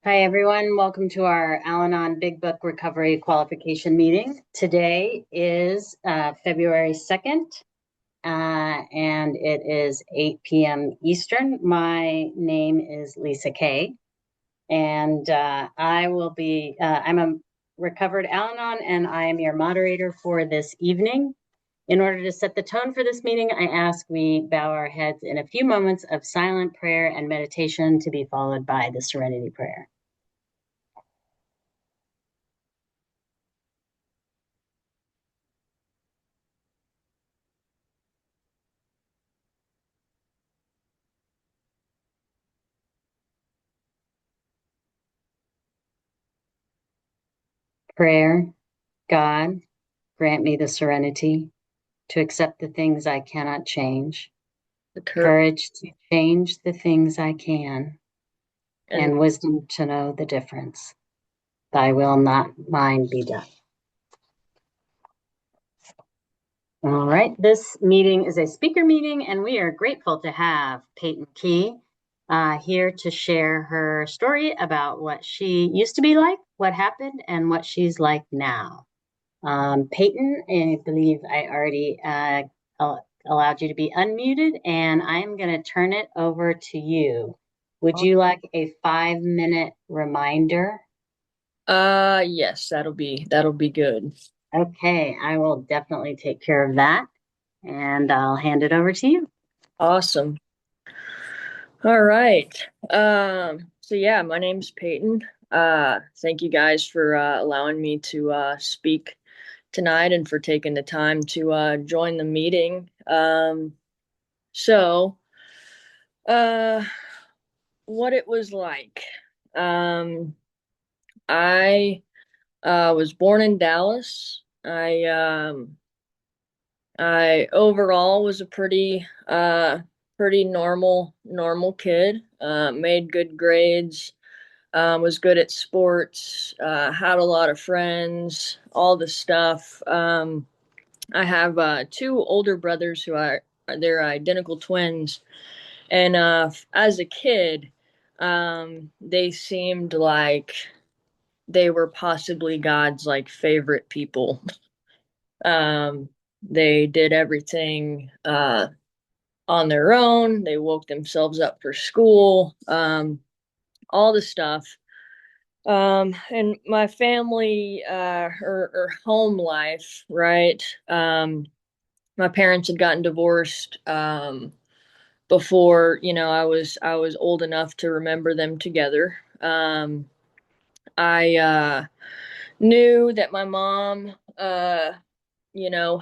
Hi, everyone. Welcome to our Al-anon Big Book Recovery Qualification meeting. Today is February 2nd, and it is 8 p.m. Eastern. My name is Lisa Kay, and I'm a recovered Al-anon, and I am your moderator for this evening. In order to set the tone for this meeting, I ask we bow our heads in a few moments of silent prayer and meditation to be followed by the Serenity Prayer. Prayer. God, grant me the serenity to accept the things I cannot change, The courage to change the things I can, and and wisdom to know the difference. Thy will, not mine, be done. All right, this meeting is a speaker meeting, and we are grateful to have Peyton Key here to share her story about what she used to be like, what happened, and what she's like now. Peyton, I believe I already allowed you to be unmuted, and I'm going to turn it over to you. Would you like a 5-minute reminder? yes, that'll be good. Okay, I will definitely take care of that, and I'll hand it over to you. Awesome. All right. So yeah, my name's Peyton. Thank you guys for allowing me to speak tonight and for taking the time to join the meeting. So uh what it was like. Um I was born in Dallas. I overall was a pretty normal kid. Made good grades. Was good at sports. Had a lot of friends. All the stuff. I have two older brothers who are they're identical twins, and as a kid, they seemed like they were possibly God's like favorite people. They did everything on their own. They woke themselves up for school, all the stuff. And my family, or home life, right? My parents had gotten divorced before, I was old enough to remember them together. I knew that my mom,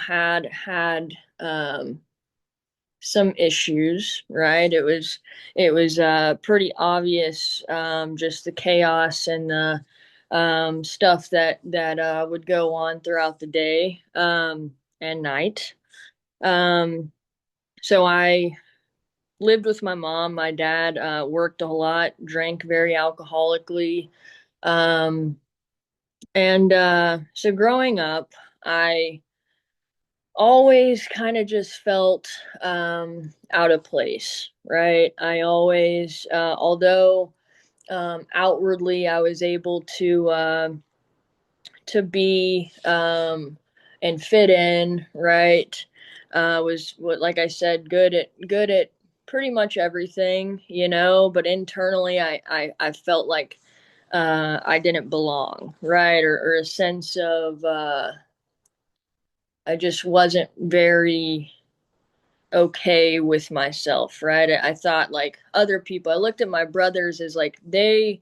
had some issues, right? It was pretty obvious, just the chaos and the stuff that would go on throughout the day and night. Um, so I lived with my mom. My dad worked a lot, drank very alcoholically, um, and so growing up, I always kind of just felt out of place, right? I always, although outwardly I was able to be and fit in, right? Was what, like I said, good at pretty much everything, but internally, I felt like I didn't belong, right? Or a sense of I just wasn't very okay with myself, right? I thought like other people, I looked at my brothers as like they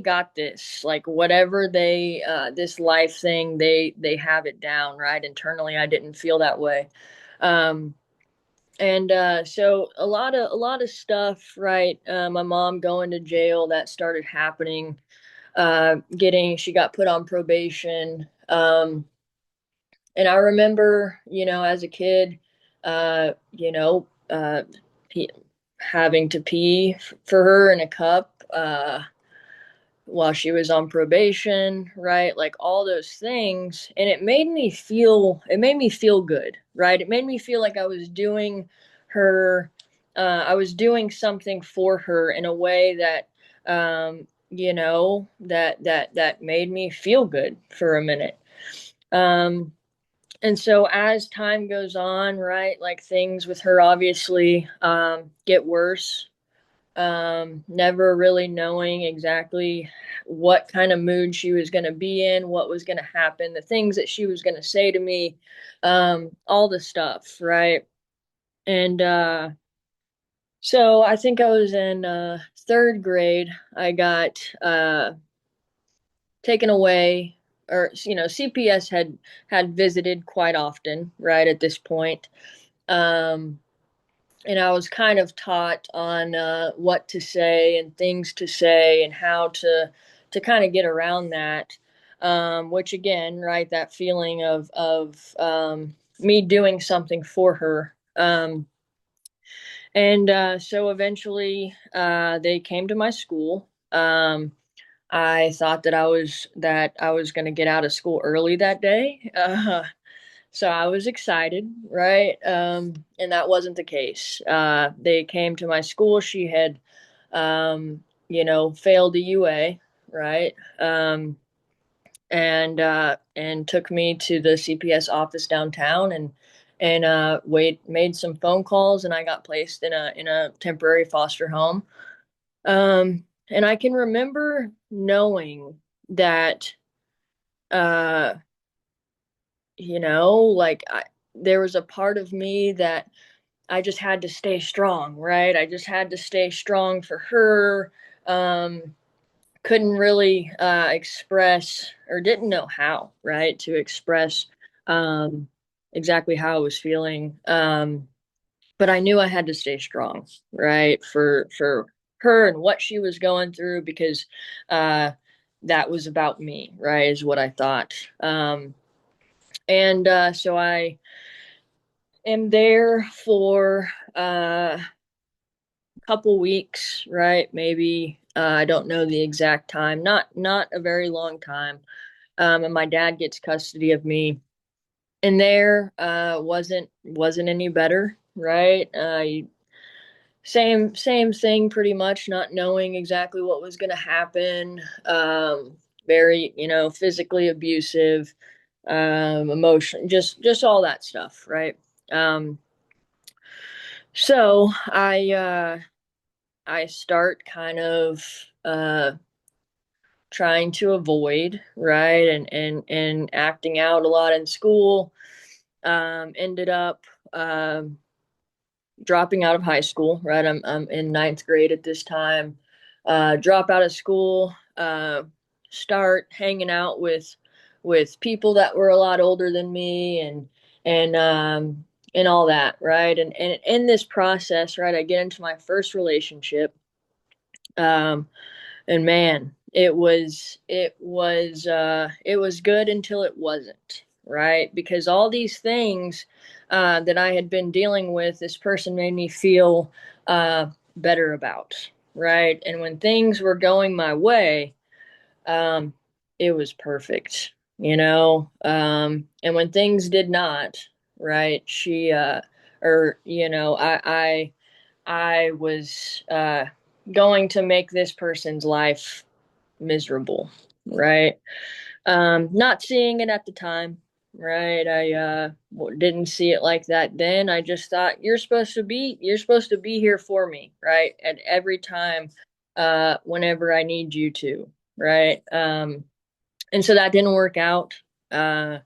got this, like whatever they this life thing, they have it down, right? Internally I didn't feel that way. Um and so a lot of stuff, right? My mom going to jail, that started happening. Getting She got put on probation. And I remember, as a kid, uh, you know, uh, pe- having to pee for her in a cup while she was on probation, right? Like all those things, and it made me feel good, right? It made me feel like I was doing something for her in a way that that made me feel good for a minute. Um, and so as time goes on, right, like things with her obviously get worse. Never really knowing exactly what kind of mood she was going to be in, what was going to happen, the things that she was going to say to me, all the stuff, right? And so I think I was in third grade. I got taken away, or CPS had visited quite often, right at this point. Um, and I was kind of taught on what to say and things to say and how to kind of get around that. Which again, right, that feeling of me doing something for her. And so eventually, they came to my school. I thought that I was going to get out of school early that day. So I was excited, right? And that wasn't the case. They came to my school. She had, failed the UA, right? And took me to the CPS office downtown and made some phone calls, and I got placed in a temporary foster home. And I can remember knowing that, uh, there was a part of me that I just had to stay strong, right? I just had to stay strong for her. Um, couldn't really express, or didn't know how, right, to express um, exactly how I was feeling. But I knew I had to stay strong, right, for her and what she was going through, because uh, that was about me, right, is what I thought. And so I am there for couple weeks, right? Maybe I don't know the exact time. Not a very long time. And my dad gets custody of me, and there wasn't any better, right? Same thing, pretty much. Not knowing exactly what was going to happen. Very physically abusive, emotion, just all that stuff, right? Um, so I start kind of uh, trying to avoid, right, and acting out a lot in school. Ended up um, dropping out of high school, right. I'm in ninth grade at this time. Drop out of school. Start hanging out with people that were a lot older than me, and all that, right. And in this process, right, I get into my first relationship. Um, and man, it was good until it wasn't, right, because all these things that I had been dealing with, this person made me feel better about, right. And when things were going my way, um it was perfect, and when things did not, right, she or I was going to make this person's life miserable, right? Not seeing it at the time, right? I didn't see it like that then. I just thought you're supposed to be here for me, right? At every time, whenever I need you to, right? And so that didn't work out. Uh,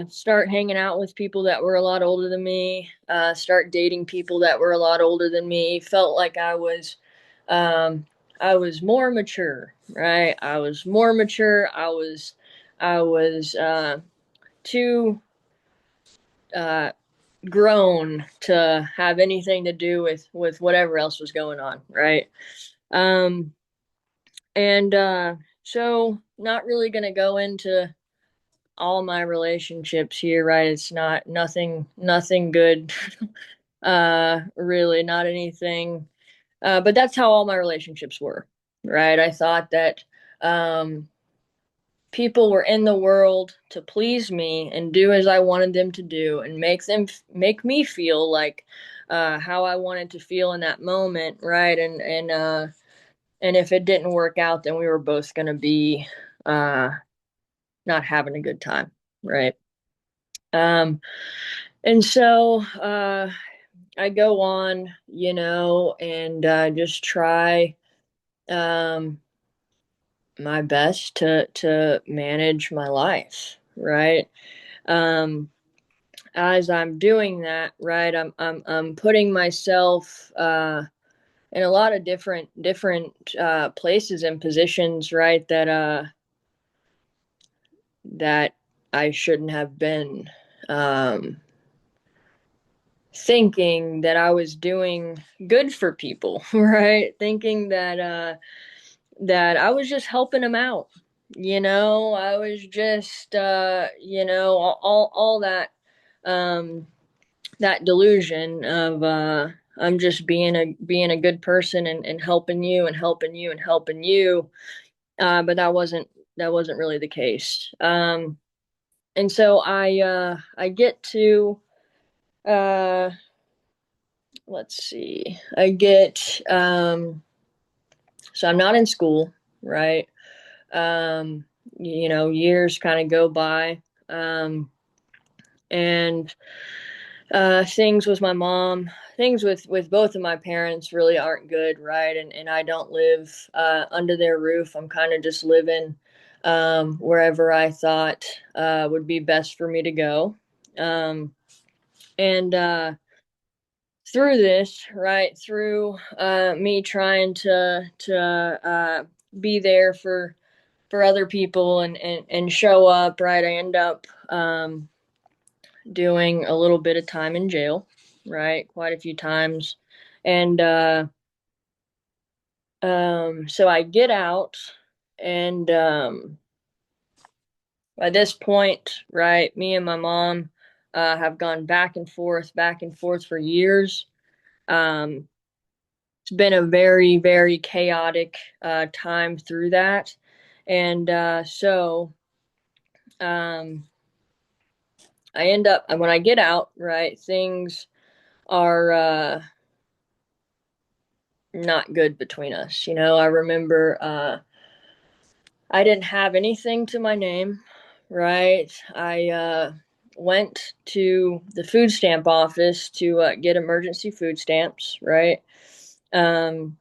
start hanging out with people that were a lot older than me, start dating people that were a lot older than me. Felt like um, I was more mature, right? I was more mature. I was too uh, grown to have anything to do with whatever else was going on, right? Um, and so not really going to go into all my relationships here, right? It's nothing good. Really not anything. But that's how all my relationships were, right? I thought that um people were in the world to please me and do as I wanted them to do, and make me feel like how I wanted to feel in that moment, right? And And if it didn't work out, then we were both going to be uh, not having a good time, right? Um, and so I go on, and just try um, my best to manage my life, right? Um, as I'm doing that, right, I'm putting myself in a lot of different places and positions, right, that I shouldn't have been. Um, Thinking that I was doing good for people, right? Thinking that I was just helping them out. I was just all um that delusion of I'm just being a good person and helping you and helping you and helping you. But that wasn't really the case. And so I get to uh let's see. I get so I'm not in school, right? Um, years kind of go by. And things with my mom, things with both of my parents really aren't good, right? And I don't live under their roof. I'm kind of just living wherever I thought would be best for me to go. And through this, right, through me trying to be there for other people and show up, right, I end up doing a little bit of time in jail, right, quite a few times. And so I get out, and by this point, right, me and my mom have gone back and forth for years. um, it's been a very, very chaotic time through that. And so um, I end up, when I get out, right, things are not good between us. I remember I didn't have anything to my name, right? I went to the food stamp office to get emergency food stamps, right? Um,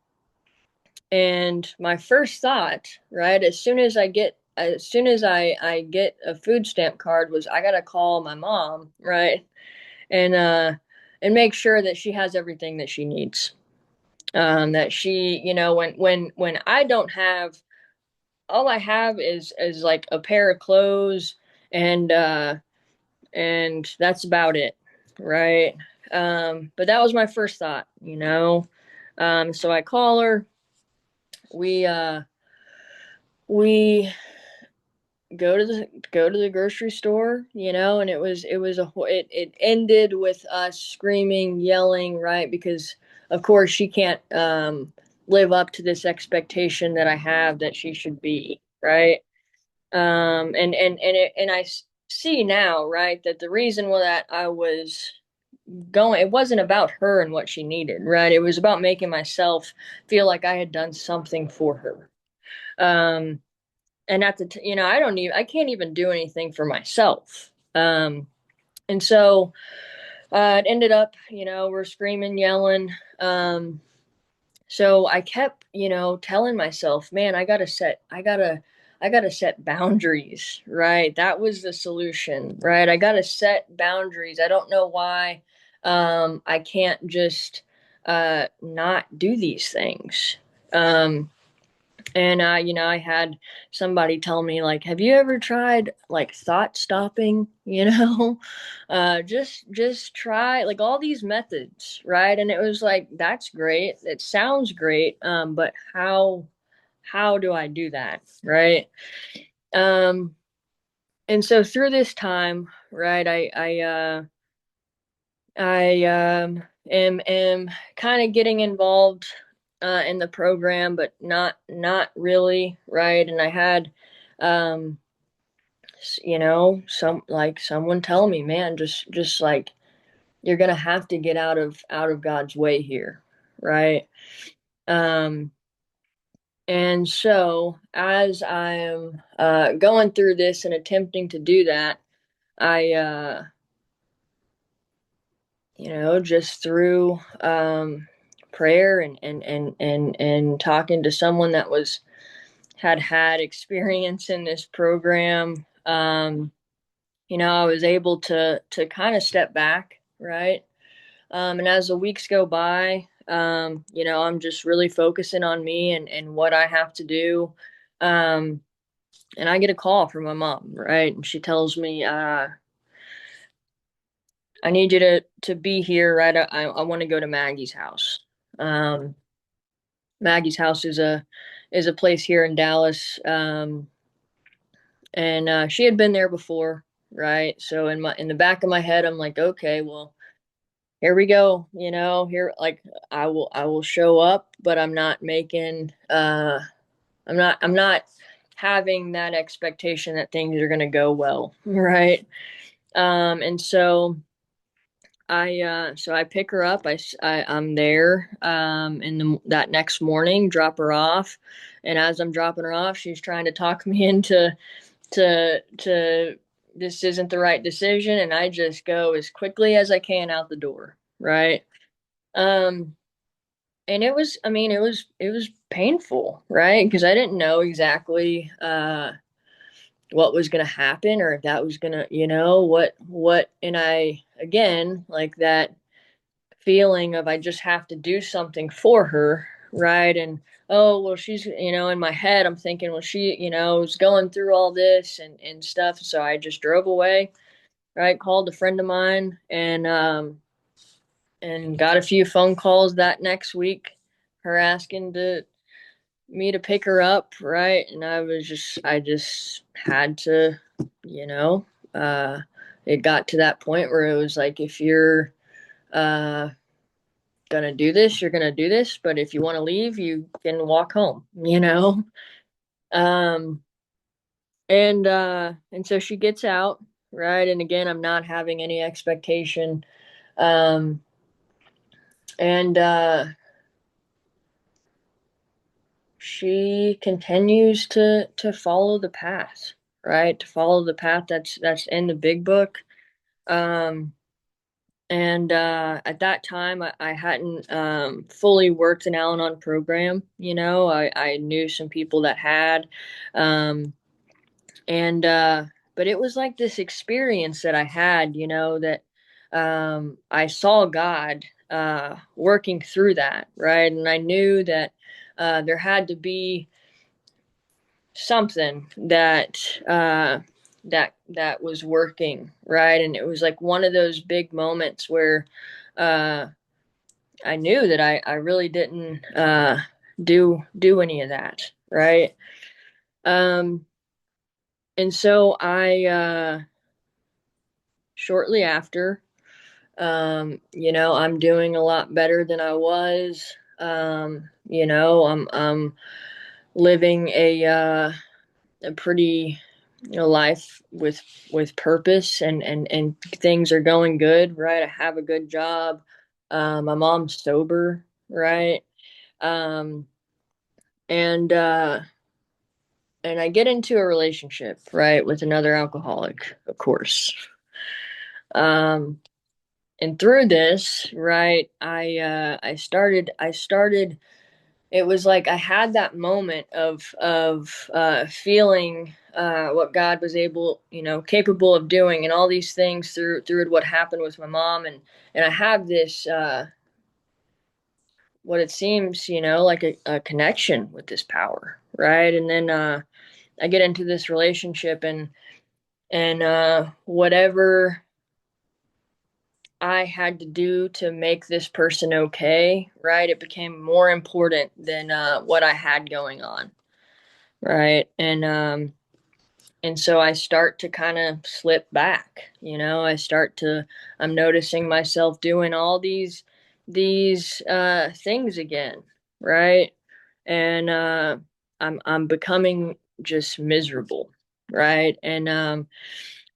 And my first thought, right, as soon as I get a food stamp card was I gotta call my mom, right? And make sure that she has everything that she needs. That she, when I don't have, all I have is like a pair of clothes and and that's about it, right? But that was my first thought. So I call her. We go to the grocery store, and it ended with us screaming, yelling, right? Because of course she can't live up to this expectation that I have that she should be, right? And I see now, right, that the reason why that I was going, it wasn't about her and what she needed, right? It was about making myself feel like I had done something for her. um and I can't even do anything for myself. And so it ended up, we're screaming, yelling. So I kept, telling myself, man, I gotta set boundaries, right? That was the solution, right? I gotta set boundaries. I don't know why I can't just not do these things. And I had somebody tell me, like, have you ever tried like thought stopping? Just try like all these methods, right? And it was like, that's great. It sounds great. But how do I do that, right? Um, and so through this time, right, I am kind of getting involved in the program, but not really, right? And I had, um, someone tell me, man, just like you're gonna have to get out of God's way here, right? Um, And so as I'm going through this and attempting to do that, I just through prayer and talking to someone that had experience in this program, I was able to kind of step back, right? And as the weeks go by, I'm just really focusing on me and what I have to do. Um, and I get a call from my mom, right? And she tells me, I need you to be here, right? I want to go to Maggie's house. Um, Maggie's house is a place here in Dallas, and she had been there before, right? So in the back of my head, I'm like, okay, well, here we go. Here, like, I will show up, but I'm not making I'm not having that expectation that things are gonna go well, right? And so I pick her up. I'm there in that next morning, drop her off, and as I'm dropping her off, she's trying to talk me into to this isn't the right decision, and I just go as quickly as I can out the door, right? Um, and it was painful, right? Because I didn't know exactly what was going to happen, or if that was going to, what, and I, again, like that feeling of I just have to do something for her, right? And oh, well, she's, in my head, I'm thinking, well, she, is going through all this and stuff. So I just drove away, right? Called a friend of mine and got a few phone calls that next week, her asking me to pick her up, right? And I just had to, you know, uh, it got to that point where it was like, if you're, uh, gonna do this, you're gonna do this. But if you want to leave, you can walk home. Um, and so she gets out, right? And again, I'm not having any expectation. Um, and she continues to follow the path, right? To follow the path that's in the big book. Um, and at that time, I hadn't fully worked an Al-Anon program. I knew some people that had, um, and but it was like this experience that I had, that I saw God working through that, right? And I knew that there had to be something that was working, right? And it was like one of those big moments where uh I knew that I really didn't do any of that, right? um and so I shortly after, I'm doing a lot better than I was. I'm living a pretty, life with purpose, and things are going good, right? I have a good job. My mom's sober, right? um and and I get into a relationship, right, with another alcoholic, of course. Um and through this, right, I started. It was like I had that moment of feeling what God was capable of doing, and all these things through what happened with my mom, and I have this what it seems, like a connection with this power, right? And then I get into this relationship, and whatever I had to do to make this person okay, right? It became more important than what I had going on, right? And so I start to kind of slip back. I'm noticing myself doing all these things again, right? And I'm becoming just miserable, right? And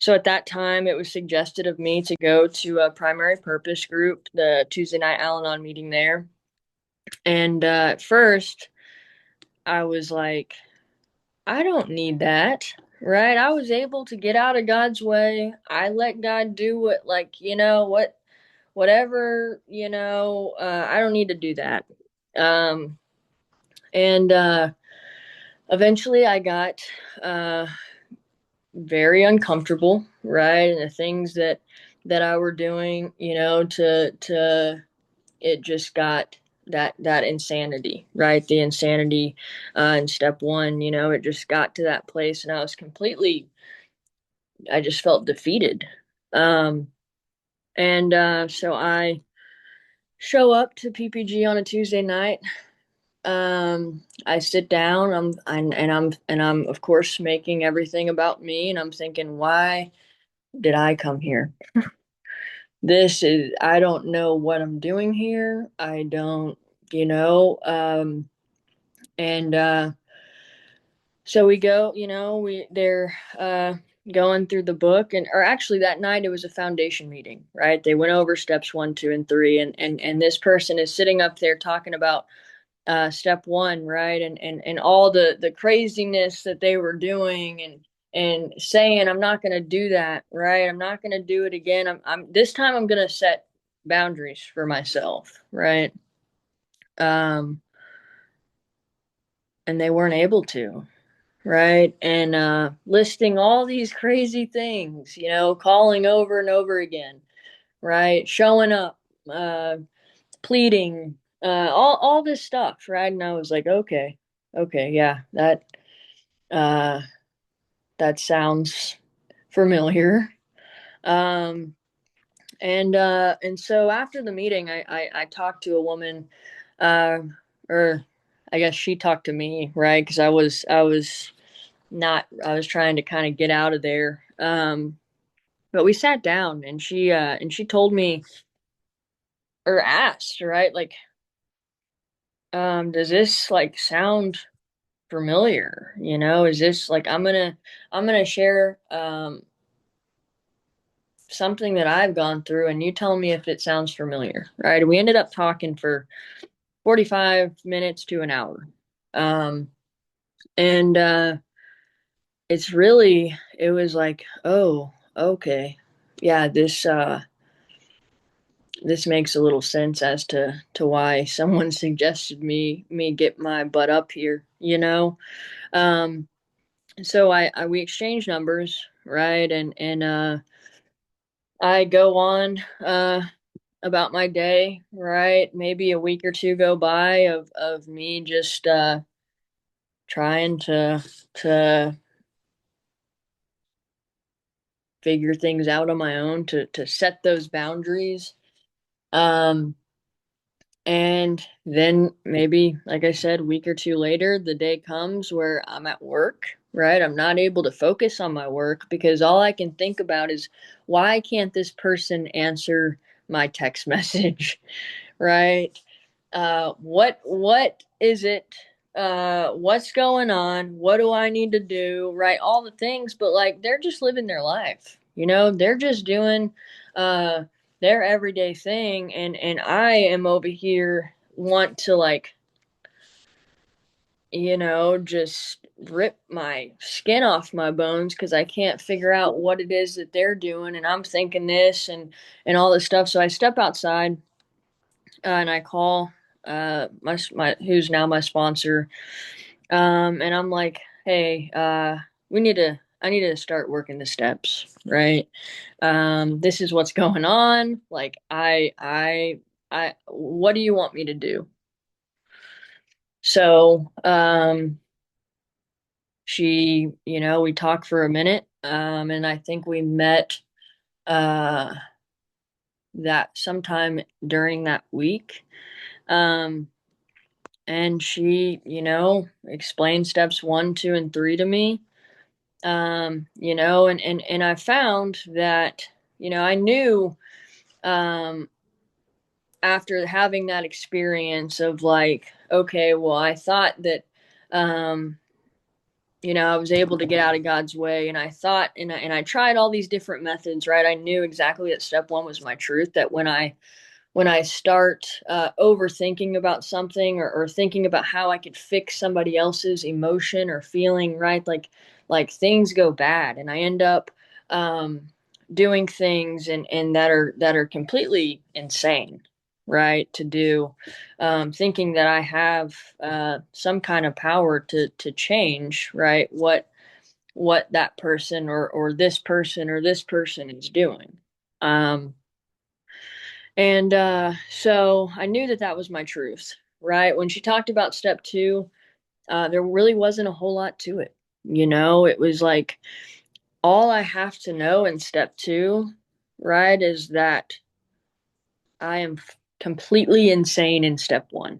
so at that time, it was suggested of me to go to a primary purpose group, the Tuesday night Al-Anon meeting there. And at first, I was like, I don't need that, right? I was able to get out of God's way. I let God do what, like, whatever, I don't need to do that. Um, and eventually I got uh, very uncomfortable, right? And the things that I were doing, to it just got that insanity, right? The insanity in step one, it just got to that place, and I just felt defeated. Um, and so I show up to PPG on a Tuesday night. I sit down. I'm of course making everything about me, and I'm thinking, why did I come here? I don't know what I'm doing here. I don't, you know, and so we go, they're going through the book, or actually that night it was a foundation meeting, right? They went over steps one, two, and three, and this person is sitting up there talking about step one, right? And all the craziness that they were doing, and saying, I'm not going to do that, right? I'm not going to do it again. I'm this time I'm going to set boundaries for myself, right? Um, and they weren't able to, right? And listing all these crazy things, calling over and over again, right? Showing up, uh, pleading, all this stuff, right? And I was like, okay, yeah, uh, that sounds familiar. Um, and so after the meeting, I talked to a woman, uh, or I guess she talked to me, right? Because I was not I was trying to kind of get out of there. But we sat down, and she told me, or asked, right, like, does this like sound familiar? Is this like, I'm gonna share something that I've gone through, and you tell me if it sounds familiar, right? We ended up talking for 45 minutes to an hour. Um and it was like, oh, okay. Yeah, this makes a little sense as to why someone suggested me get my butt up here, um so I we exchanged numbers, right? And I go on about my day, right? Maybe a week or two go by of me just trying to figure things out on my own, to set those boundaries. um And then maybe, like I said, a week or two later, the day comes where I'm at work, right? I'm not able to focus on my work because all I can think about is, why can't this person answer my text message, right? What is it? What's going on? What do I need to do? Right? All the things, but like, they're just living their life. They're just doing uh their everyday thing, and I am over here want to, like, just rip my skin off my bones because I can't figure out what it is that they're doing, and I'm thinking this and all this stuff. So I step outside, and I call my who's now my sponsor, and I'm like, hey, I need to start working the steps, right? This is what's going on. Like, what do you want me to do? So, we talked for a minute, and I think we met, uh, that sometime during that week. Um, and she, explained steps one, two, and three to me. And I found that, I knew, um, after having that experience of, like, okay, well, I thought that, um, I was able to get out of God's way, and I thought, and I tried all these different methods, right? I knew exactly that step one was my truth, that when I when I start overthinking about something, or thinking about how I could fix somebody else's emotion or feeling, right? Like things go bad, and I end up um, doing things and that are completely insane, right? To do, thinking that I have some kind of power to change, right? What that person or this person is doing. Um, and so I knew that that was my truth, right? When she talked about step two, there really wasn't a whole lot to it. It was like all I have to know in step two, right, is that I am completely insane in step one,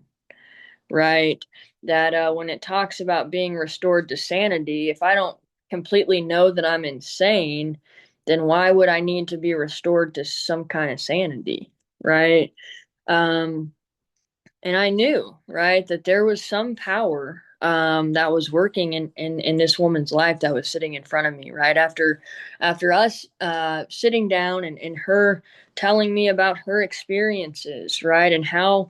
right? That when it talks about being restored to sanity, if I don't completely know that I'm insane, then why would I need to be restored to some kind of sanity, right? Um, and I knew, right, that there was some power that was working in this woman's life that was sitting in front of me, right after us sitting down and her telling me about her experiences, right, and how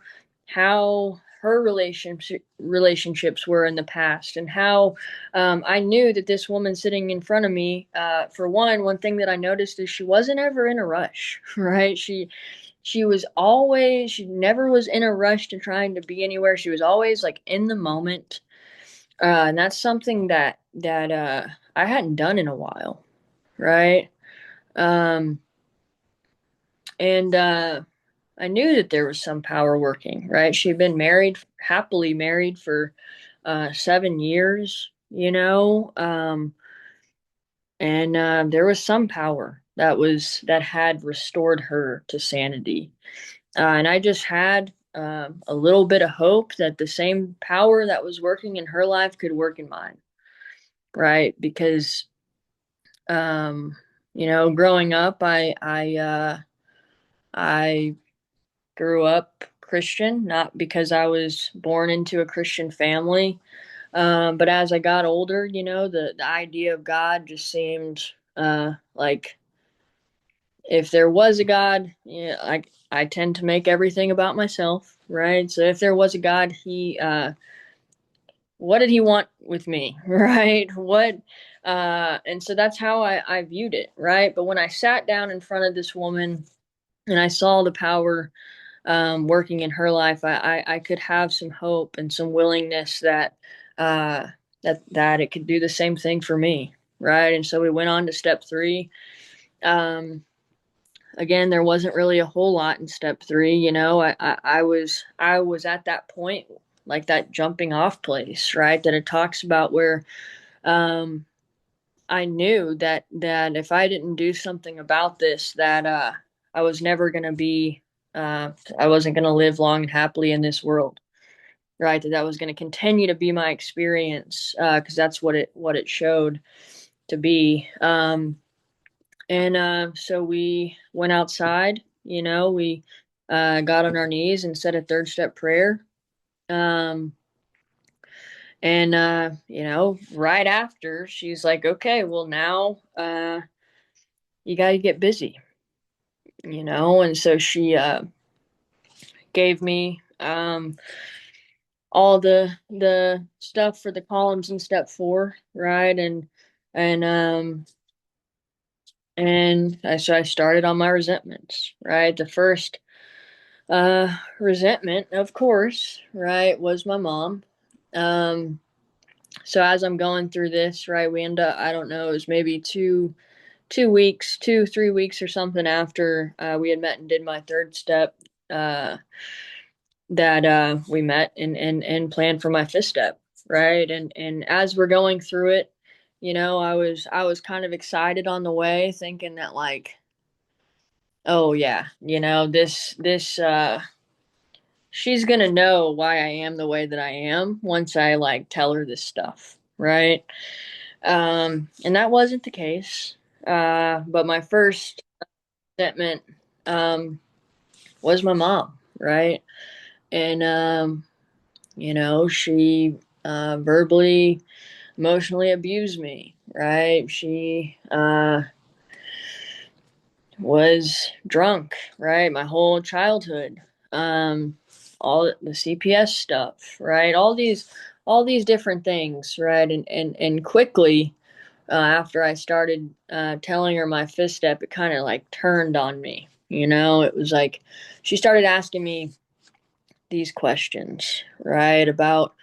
her relationships were in the past, and how I knew that this woman sitting in front of me, for one thing that I noticed is she wasn't ever in a rush, right? She never was in a rush to trying to be anywhere. She was always like in the moment. And that's something that I hadn't done in a while, right? Um, and I knew that there was some power working, right? She'd been married, happily married for 7 years, and there was some power that had restored her to sanity. And I just had a little bit of hope that the same power that was working in her life could work in mine, right? Because, growing up, I grew up Christian, not because I was born into a Christian family, but as I got older, the idea of God just seemed like if there was a God, yeah, I tend to make everything about myself, right? So if there was a God, he what did he want with me, right? What and so that's how I viewed it, right? But when I sat down in front of this woman and I saw the power working in her life, I could have some hope and some willingness uh, that it could do the same thing for me, right? And so we went on to step three. Um, Again, there wasn't really a whole lot in step three. I was at that point, like that jumping off place, right? That it talks about where um, I knew that if I didn't do something about this, that I was never gonna be, I wasn't gonna live long and happily in this world, right? That was gonna continue to be my experience, because that's what it showed to be. And so we went outside, we got on our knees and said a third step prayer. Um, and, right after, she's like, okay, well, now you got to get busy, and so she gave me all the stuff for the columns in step four, right? And so I started on my resentments, right? The first resentment, of course, right, was my mom. Um, so as I'm going through this, right, we end up, I don't know, it was maybe 2 weeks, 3 weeks or something after we had met and did my third step, uh, that we met and planned for my fifth step, right? And as we're going through it, I was kind of excited on the way, thinking that like, oh yeah, this she's gonna know why I am the way that I am once I like tell her this stuff, right? And that wasn't the case. But my first resentment um, was my mom, right? And she verbally, emotionally abused me, right? She was drunk, right? My whole childhood, um, all the CPS stuff, right? All these different things, right? And quickly, after I started telling her my fifth step, it kind of like turned on me. You know, it was like she started asking me these questions, right? About,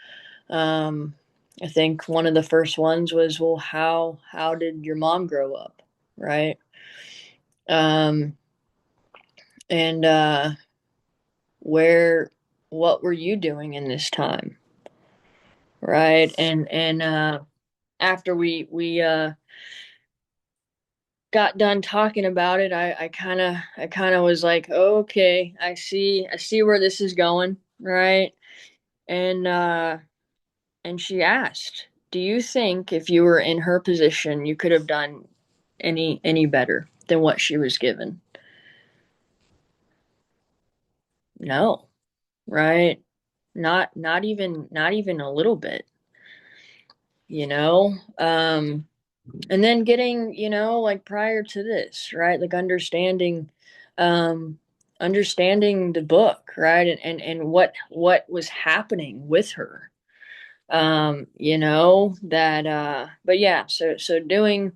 um, I think one of the first ones was, well, how did your mom grow up, right? Um, and where, what were you doing in this time, right? And after we got done talking about it, I kind of was like, oh, okay, I see where this is going, right? And and she asked, "Do you think if you were in her position, you could have done any better than what she was given?" No, right? Not even a little bit, you know? And then getting, you know, like prior to this, right? Like um understanding the book, right? And what was happening with her. You know, that but yeah, so doing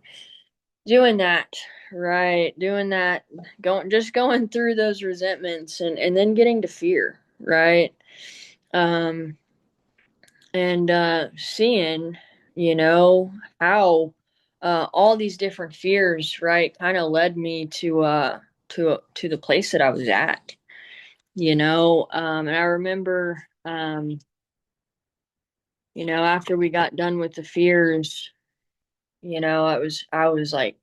that, right? Doing that, going through those resentments and then getting to fear, right? Um and seeing, you know, how all these different fears, right, kind of led me to the place that I was at, you know. And I remember, you know, after we got done with the fears, you know, I was like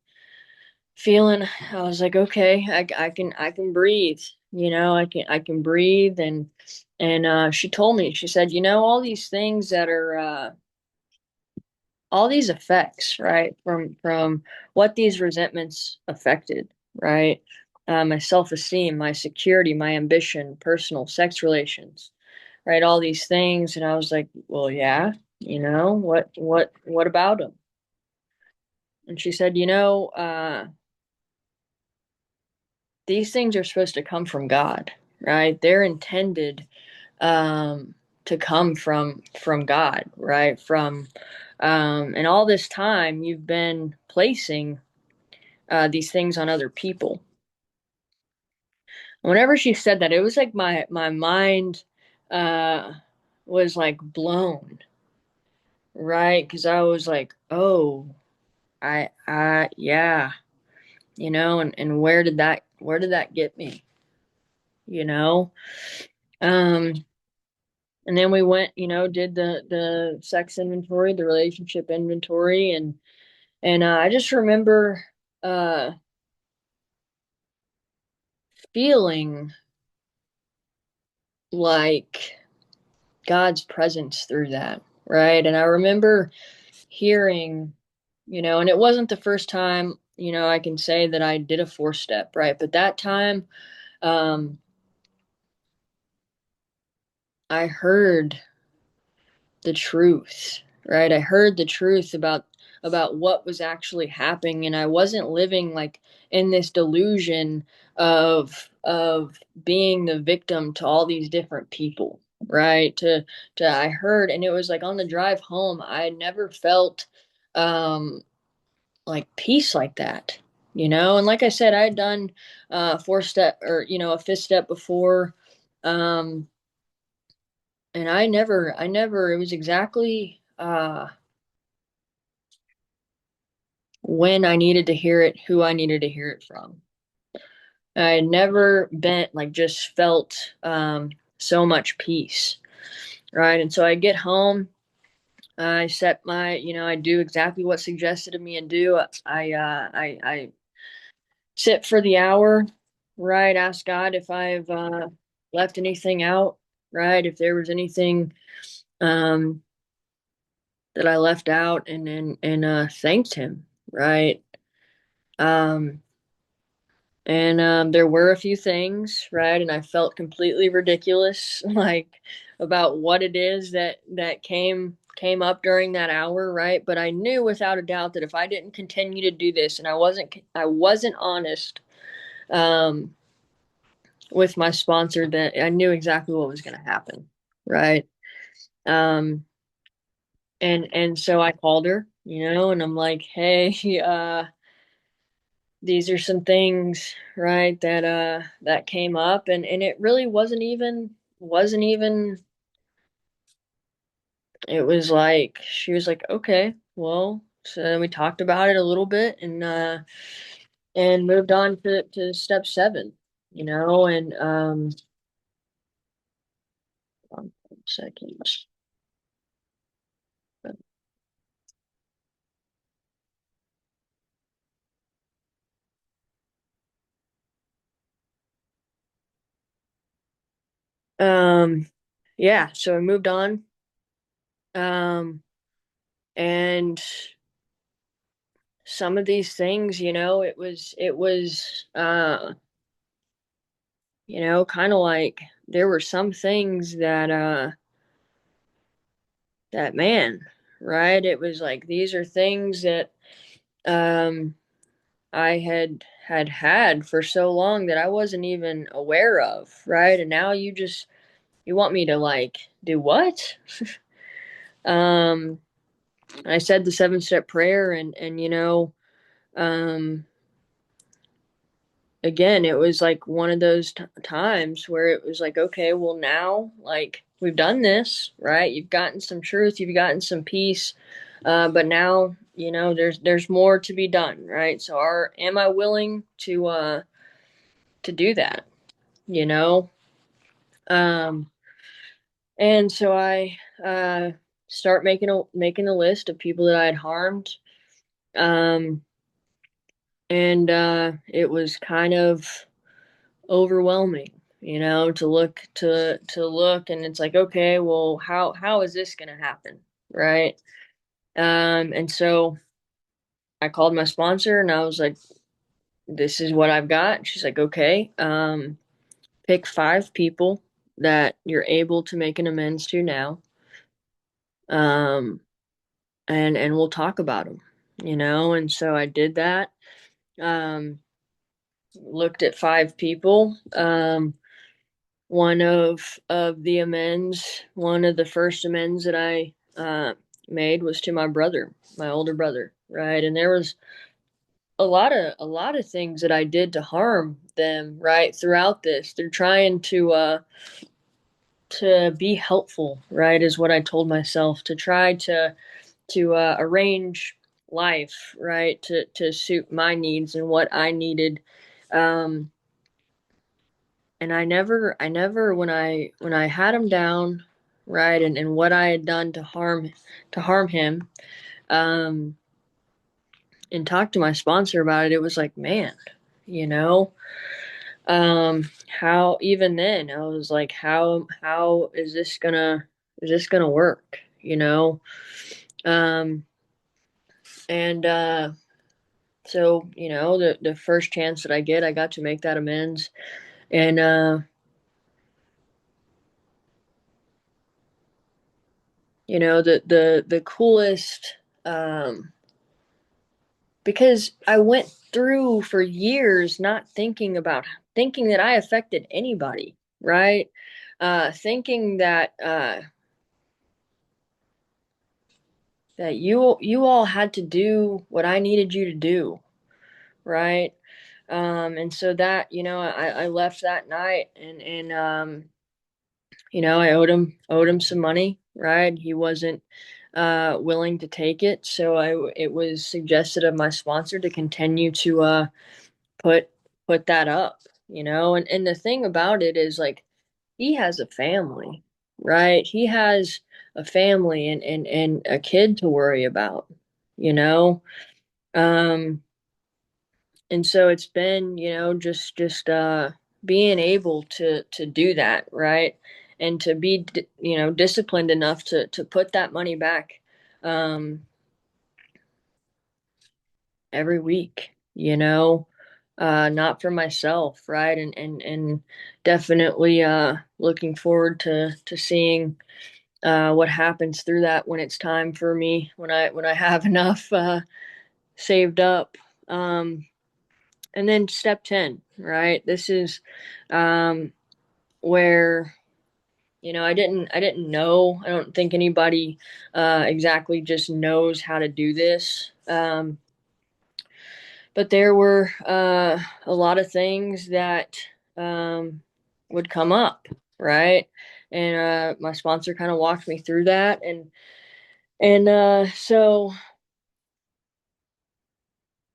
feeling, I was like, okay, I can breathe, you know, I can breathe. And she told me, she said, you know, all these things that are all these effects, right, from what these resentments affected, right? My self-esteem, my security, my ambition, personal sex relations, right? All these things. And I was like, well, yeah, you know, what about them? And she said, you know, these things are supposed to come from God, right? They're intended to come from God, right? From and all this time you've been placing these things on other people. Whenever she said that, it was like my mind uh, was like blown, right? Because I was like, oh, yeah, you know, and where did that get me, you know? Um, and then we went, you know, did the sex inventory, the relationship inventory, and I just remember uh feeling like God's presence through that, right? And I remember hearing, you know, and it wasn't the first time, you know, I can say that I did a four step, right? But that time, um, I heard the truth, right? I heard the truth about what was actually happening, and I wasn't living like in this delusion of being the victim to all these different people, right? To I heard, and it was like on the drive home, I never felt like peace like that, you know. And like I said, I had done four step, or you know, a fifth step before. um and I never, it was exactly when I needed to hear it, who I needed to hear it from. I had never been like just felt so much peace, right? And so I get home, I set my, you know, I do exactly what suggested of me and do. I sit for the hour, right? Ask God if I've left anything out, right? If there was anything um, that I left out, and thanked Him, right? Um, and there were a few things, right? And I felt completely ridiculous, like about what it is that came up during that hour, right? But I knew without a doubt that if I didn't continue to do this, and I wasn't honest, um, with my sponsor that I knew exactly what was going to happen, right? Um, and so I called her, and I'm like, hey, these are some things, right, that came up, and it really wasn't even. It was like she was like, okay, well, so we talked about it a little bit, and moved on to step seven, and one second. Um, yeah, so I moved on. Um, and some of these things, kind of like there were some things that man, right? It was like these are things that um I had for so long that I wasn't even aware of, right? And now you want me to like do what? um I said the 7-step prayer, and um again, it was like one of those times where it was like, okay, well, now, like, we've done this, right? You've gotten some truth, you've gotten some peace, but now, there's more to be done, right? So, am I willing to do that? You know, um, and so I start making a list of people that I had harmed, um, and it was kind of overwhelming, to look, and it's like, okay, well, how is this going to happen, right? And so I called my sponsor and I was like, this is what I've got. She's like, okay, pick 5 people that you're able to make an amends to now, um, and we'll talk about them, and so I did that. Um, Looked at 5 people. One of the first amends that I made was to my brother, my older brother, right? And there was a lot of things that I did to harm them, right? Throughout this, they're trying to be helpful, right? Is what I told myself, to try to arrange life, right? To suit my needs and what I needed. Um, and I never when I had him down, right, and what I had done to harm him, um and talked to my sponsor about it, it was like, man, you know how, even then, I was like, how is this gonna work, um and so, the first chance that I get, I got to make that amends. And the coolest, because I went through for years not thinking that I affected anybody, right? Thinking that you all had to do what I needed you to do, right? And so that, I left that night, and I owed him some money, right? He wasn't willing to take it, so it was suggested of my sponsor to continue to put put that up, and the thing about it is, like, he has a family, right? He has a family and a kid to worry about, you know um and so it's been, just being able to do that, right? And to be disciplined enough to put that money back, um every week, not for myself, right? And definitely looking forward to seeing what happens through that when it's time for me, when I have enough saved up. um and then step 10, right? This is where I didn't know. I don't think anybody exactly just knows how to do this. But there were a lot of things that um, would come up, right? And my sponsor kind of walked me through that, and so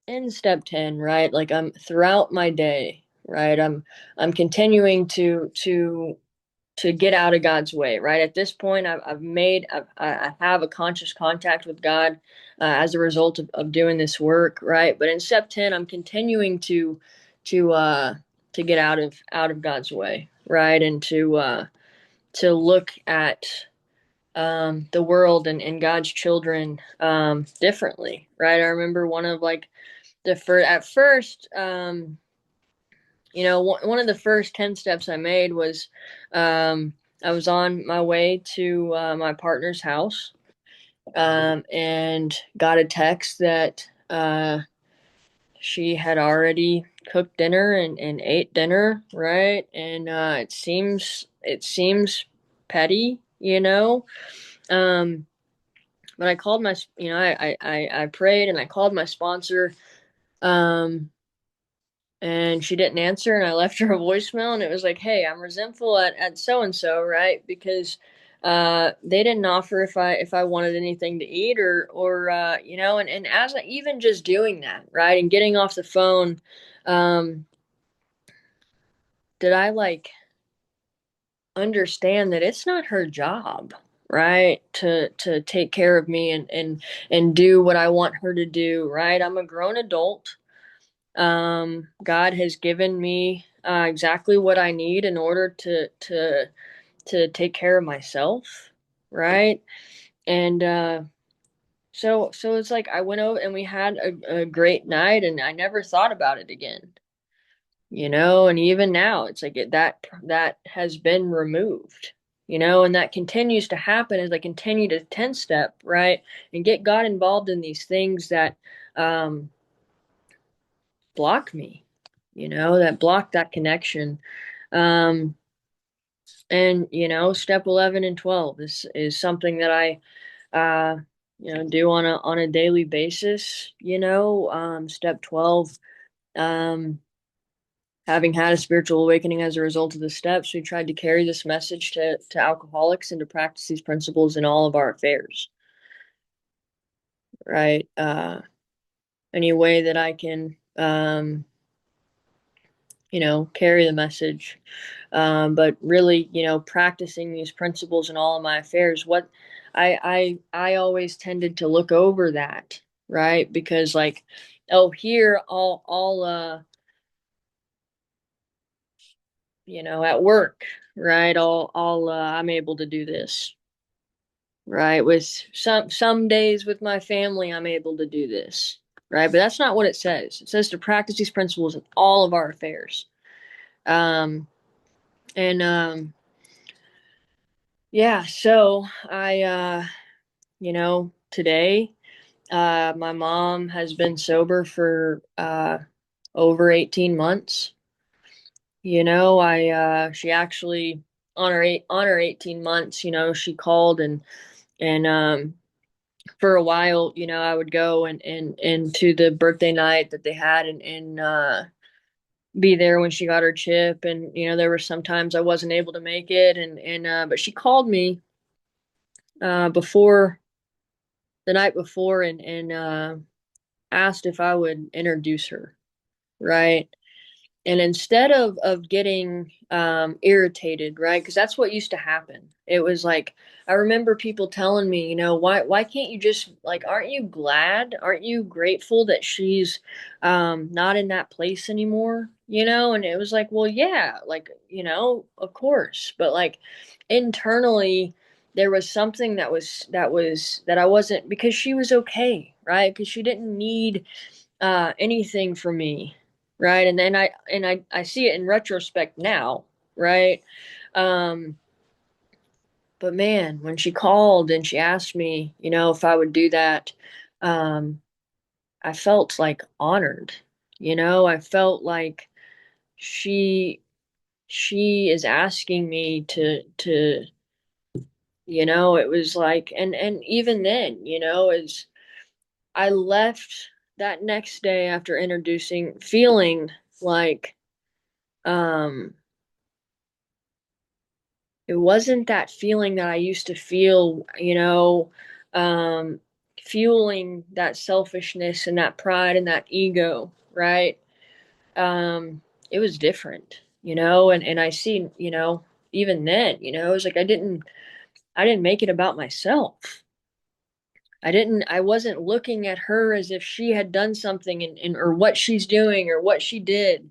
in step 10, right? Like I'm throughout my day, right? I'm continuing to get out of God's way, right? At this point, I have a conscious contact with God as a result of doing this work, right? But in step 10, I'm continuing to uh, to get out of God's way, right? And to look at the world and God's children differently, right? I remember one of like the first at first. One of the first 10 steps I made was I was on my way to my partner's house and got a text that she had already cooked dinner and ate dinner, right? And it seems petty, Um, but I called I prayed and I called my sponsor. Um, and she didn't answer, and I left her a voicemail, and it was like, hey, I'm resentful at so and so, right? Because they didn't offer if I wanted anything to eat, and as even just doing that, right, and getting off the phone, um did I like understand that it's not her job, right, to take care of me and do what I want her to do, right? I'm a grown adult. God has given me exactly what I need in order to take care of myself, right? And so it's like I went over and we had a great night, and I never thought about it again, And even now, it's like that has been removed, and that continues to happen as I continue to 10 step, right, and get God involved in these things that um, block me, that block that connection. Um, and step 11 and 12 is something that I do on a daily basis. Step 12, um, having had a spiritual awakening as a result of the steps, we tried to carry this message to alcoholics and to practice these principles in all of our affairs, right? Any way that I can, carry the message. But really, practicing these principles in all of my affairs. What I always tended to look over that, right? Because like, oh, here at work, right? I'm able to do this, right? With some days with my family, I'm able to do this, right? But that's not what it says. It says to practice these principles in all of our affairs. And yeah, so today, my mom has been sober for over 18 months. She actually on her 18 months, she called and for a while, I would go and to the birthday night that they had and be there when she got her chip. And there were some times I wasn't able to make it, and but she called me before the night before and asked if I would introduce her, right? And instead of getting irritated, right? Because that's what used to happen. It was like I remember people telling me, why can't you just like, aren't you glad? Aren't you grateful that she's not in that place anymore? And it was like, well, yeah, like, of course. But like internally there was something that I wasn't, because she was okay, right? Because she didn't need anything from me, right? And then I see it in retrospect now, right? um but man, when she called and she asked me, if I would do that, um I felt like honored, I felt like she she is asking me to it was like, and even then, as I left that next day after introducing, feeling like um it wasn't that feeling that I used to feel, um fueling that selfishness and that pride and that ego, right? um it was different, and I see, even then, it was like I didn't make it about myself. I wasn't looking at her as if she had done something, and or what she's doing or what she did,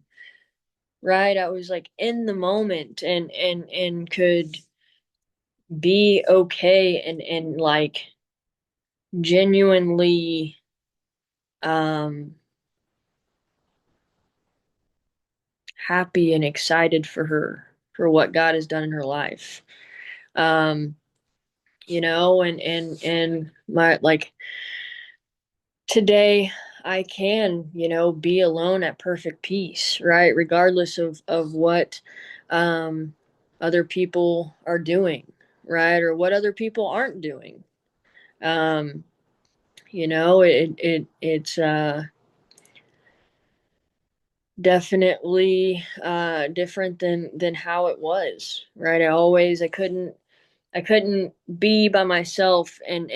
right? I was like in the moment, and could be okay, and like genuinely um happy and excited for her, for what God has done in her life. um and my, like, today I can, be alone at perfect peace, right? Regardless of what other people are doing, right? Or what other people aren't doing. Um, it's definitely different than how it was, right? I couldn't be by myself and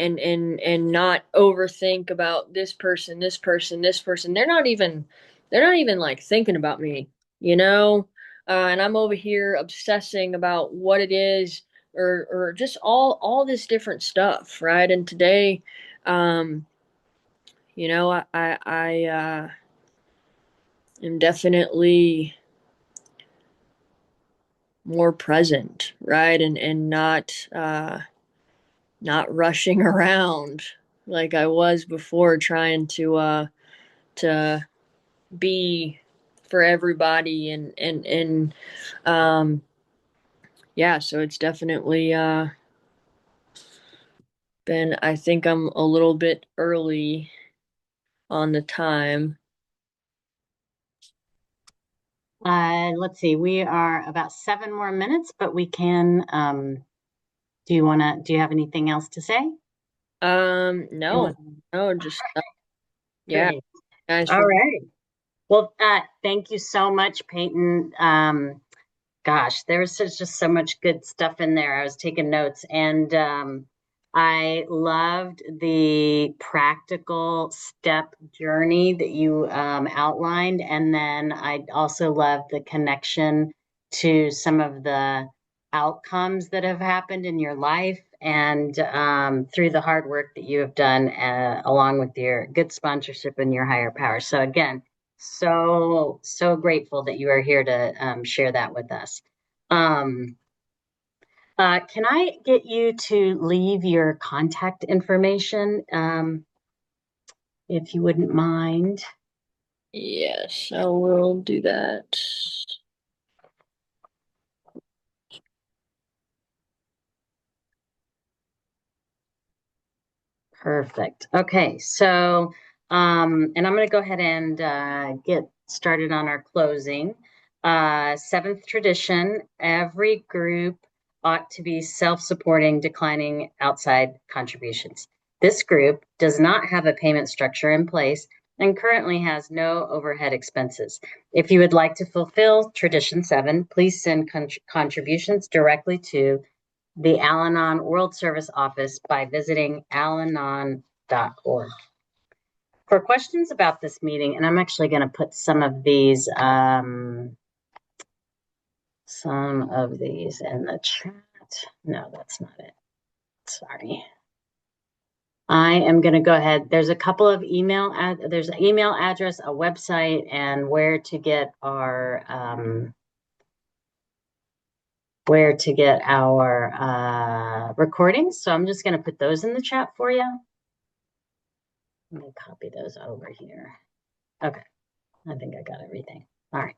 not overthink about this person, this person, this person. They're not even like thinking about me, you know? And I'm over here obsessing about what it is, or just all this different stuff, right? And today, um, I am definitely more present, right? And not rushing around like I was before, trying to be for everybody, and um yeah, so it's definitely been, I think I'm a little bit early on the time. Let's see, we are about 7 more minutes, but we can, do you have anything else to say? You No, want- no, just yeah, Great. guys, All for right. Well, thank you so much, Peyton. Gosh, there was just so much good stuff in there. I was taking notes, and I loved the practical step journey that you outlined. And then I also loved the connection to some of the outcomes that have happened in your life, and through the hard work that you have done, along with your good sponsorship and your higher power. So, again, so grateful that you are here to share that with us. Um, can I get you to leave your contact information, if you wouldn't mind? yes, I will do that. Perfect. Okay, so and I'm going to go ahead and get started on our closing. Seventh tradition: every group ought to be self-supporting, declining outside contributions. This group does not have a payment structure in place and currently has no overhead expenses. If you would like to fulfill Tradition 7, please send contributions directly to the Al-anon World Service Office by visiting alanon.org. For questions about this meeting, and I'm actually going to put some of these in the chat. No, that's not it. Sorry. I am going to go ahead. There's a couple of there's an email address, a website, and where to get our recordings. So I'm just going to put those in the chat for you. Let me copy those over here. Okay, I think I got everything. All right.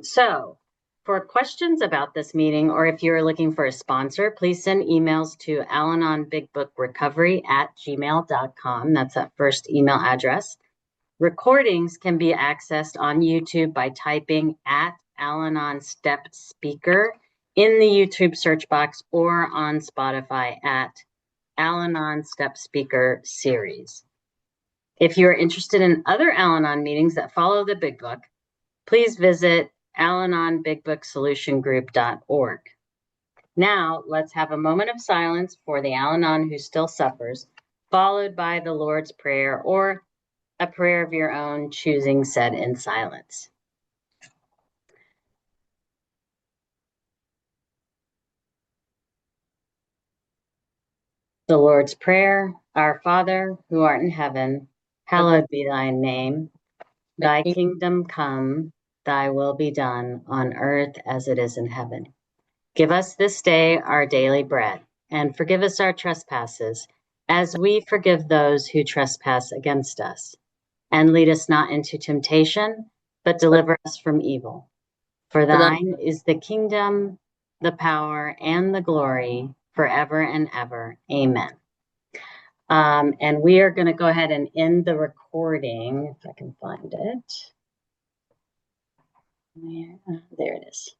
So for questions about this meeting, or if you're looking for a sponsor, please send emails to Al-anon Big Book Recovery at gmail.com. That's that first email address. Recordings can be accessed on YouTube by typing at Al-anon Step Speaker in the YouTube search box or on Spotify at Al-anon Step Speaker Series. If you are interested in other Al-anon meetings that follow the Big Book, please visit alanonbigbookssolutiongroup.org. Now, let's have a moment of silence for the Al-anon who still suffers, followed by the Lord's Prayer or a prayer of your own choosing said in silence. The Lord's Prayer. Our Father, who art in heaven, hallowed be thy name. Thy kingdom come, thy will be done on earth as it is in heaven. Give us this day our daily bread, and forgive us our trespasses, as we forgive those who trespass against us. And lead us not into temptation, but deliver us from evil. For thine is the kingdom, the power, and the glory forever and ever. Amen. And we are going to go ahead and end the recording, if I can find it. There it is.